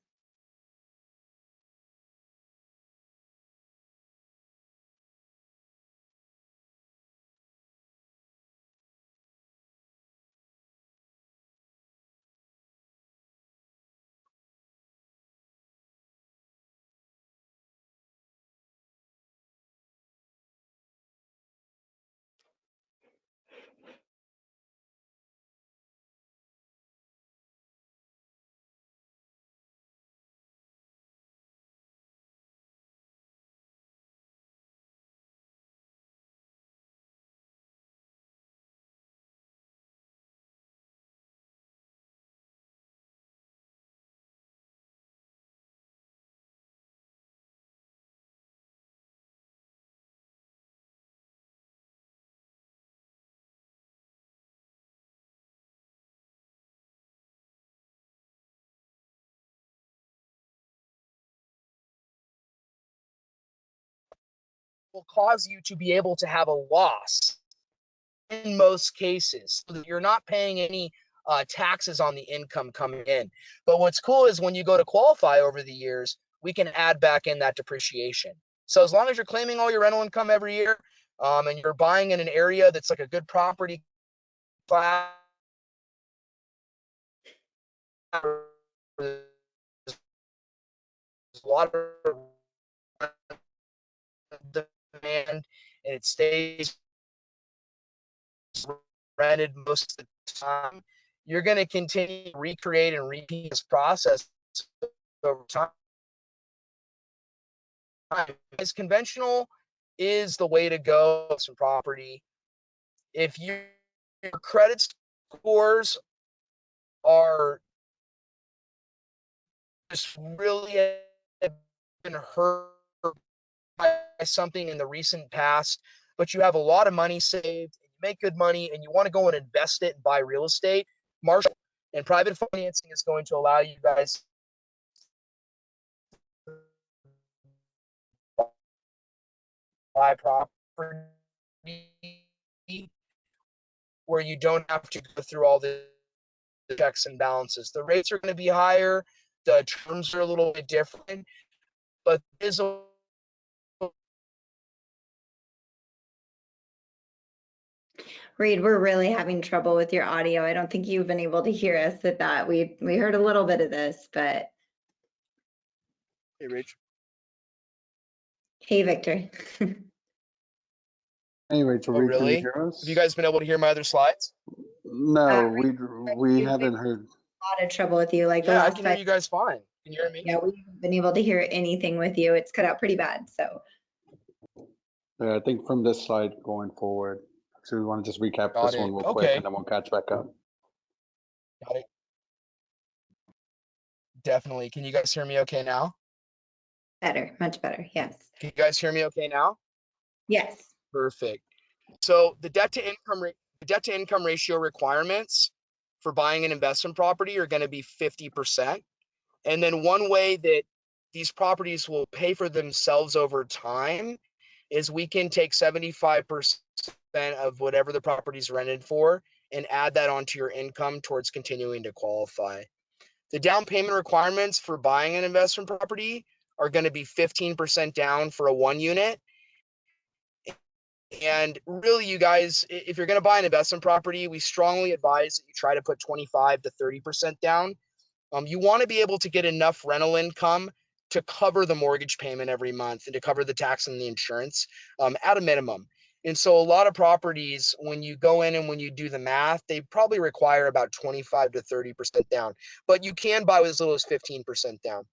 will cause you to be able to have a loss in most cases, so that you're not paying any taxes on the income coming in. But what's cool is when you go to qualify over the years, we can add back in that depreciation. So as long as you're claiming all your rental income every year, and you're buying in an area that's like a good property class, there's a lot of demand and it stays rented most of the time, you're going to continue to recreate and repeat this process over time. As conventional is the way to go with some property. If your credit scores are just really been hurt by something in the recent past, but you have a lot of money saved, you make good money, and you want to go and invest it and buy real estate, Marshall and private financing is going to allow you guys to buy property where you don't have to go through all the checks and balances. The rates are going to be higher, the terms are a little bit different, but there's a Reed, we're really having trouble with your audio. I don't think you've been able to hear us at that. We heard a little bit of this, but Hey, Rich. hey, Victor. Hey, Rachel, Oh, Reed, can you really? hear us? Have you guys been able to hear my other slides? No, Reed, we we've haven't heard. a lot of trouble with you. Like the Yeah, I last can hear 5, you guys fine. Can you hear me? yeah, we haven't been able to hear anything with you. It's cut out pretty bad. So I think from this slide going forward. So we want to just recap Got this one it. real quick, Okay. and then we'll catch back up. Got it. Definitely. Can you guys hear me okay now? better, much better. Yes. Can you guys hear me okay now? Yes. Perfect. So the debt to income ratio requirements for buying an investment property are going to be 50%. And then one way that these properties will pay for themselves over time is we can take 75% of whatever the property's rented for and add that onto your income towards continuing to qualify. The down payment requirements for buying an investment property are going to be 15% down for a 1 unit. And really, you guys, if you're going to buy an investment property, we strongly advise that you try to put 25 to 30% down. You want to be able to get enough rental income to cover the mortgage payment every month and to cover the tax and the insurance at a minimum. And so a lot of properties, when you go in and when you do the math, they probably require about 25 to 30% down, but you can buy with as little as 15% down.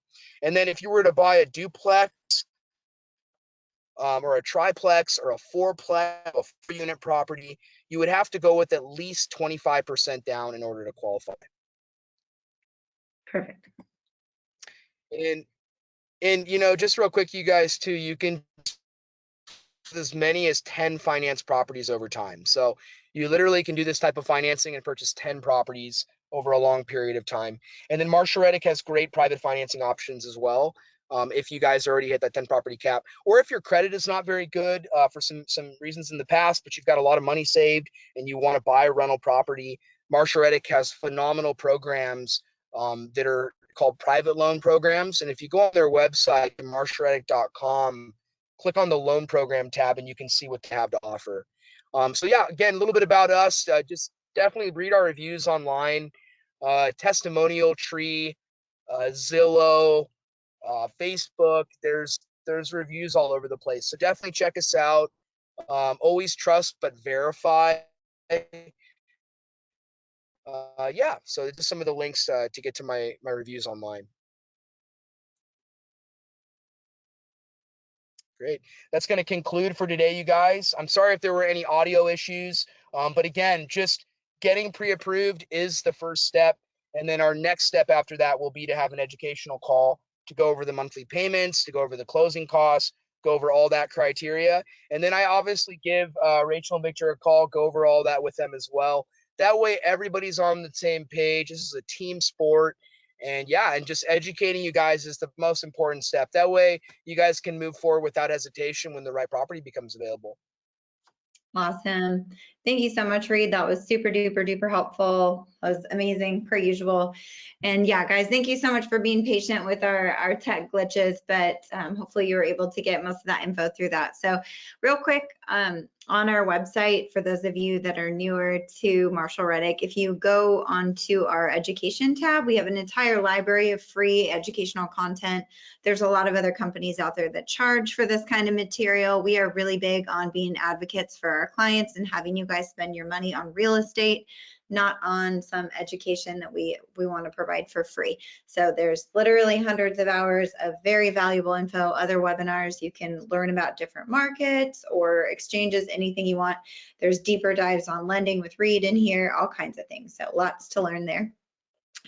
And then if you were to buy a duplex or a triplex or a fourplex, a 4-unit property, you would have to go with at least 25% down in order to qualify. Perfect. And you know, just real quick, you guys too, you can as many as 10 finance properties over time. So you literally can do this type of financing and purchase 10 properties over a long period of time. And then Marshall Reddick has great private financing options as well. If you guys already hit that 10 property cap, or if your credit is not very good for some reasons in the past, but you've got a lot of money saved and you want to buy a rental property, Marshall Reddick has phenomenal programs that are called private loan programs. And if you go on their website, marshallreddick.com, click on the loan program tab and you can see what they have to offer. So yeah, again, a little bit about us. Just definitely read our reviews online. Testimonial Tree, Zillow, Facebook. There's reviews all over the place. So definitely check us out. Always trust but verify. Yeah, so just some of the links to get to my reviews online. Great. That's going to conclude for today, you guys. I'm sorry if there were any audio issues, but again, just getting pre-approved is the first step. And then our next step after that will be to have an educational call to go over the monthly payments, to go over the closing costs, go over all that criteria. And then I obviously give Rachel and Victor a call, go over all that with them as well. That way everybody's on the same page. This is a team sport. And yeah, and just educating you guys is the most important step. That way you guys can move forward without hesitation when the right property becomes available. Awesome. Thank you so much, Reed. That was super duper duper helpful. That was amazing per usual. And yeah, guys, thank you so much for being patient with our tech glitches, but hopefully you were able to get most of that info through that. So real quick, on our website, for those of you that are newer to Marshall Reddick, if you go onto our education tab, we have an entire library of free educational content. There's a lot of other companies out there that charge for this kind of material. We are really big on being advocates for our clients and having you guys spend your money on real estate, not on some education that we want to provide for free. So there's literally hundreds of hours of very valuable info, other webinars. You can learn about different markets or exchanges, anything you want. There's deeper dives on lending with Reed in here, all kinds of things. So lots to learn there.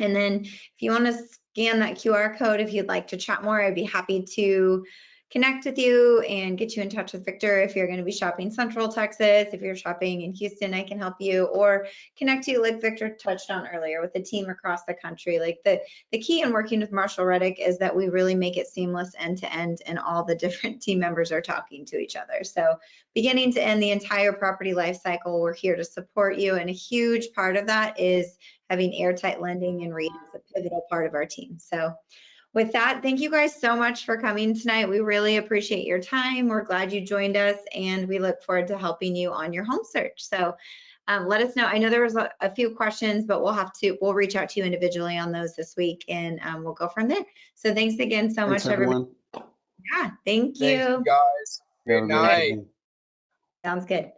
And then if you want to scan that QR code, if you'd like to chat more, I'd be happy to connect with you and get you in touch with Victor. If you're going to be shopping Central Texas, if you're shopping in Houston, I can help you, or connect you, like Victor touched on earlier, with the team across the country. Like the key in working with Marshall Reddick is that we really make it seamless end to end, and all the different team members are talking to each other. So beginning to end, the entire property life cycle, we're here to support you. And a huge part of that is having airtight lending, and Reed is a pivotal part of our team. So with that, thank you guys so much for coming tonight. We really appreciate your time. We're glad you joined us, and we look forward to helping you on your home search. So let us know. I know there was a few questions, but we'll reach out to you individually on those this week, and we'll go from there. So thanks again so much, everyone. Yeah, thank you. Thank you guys. Good night. Sounds good.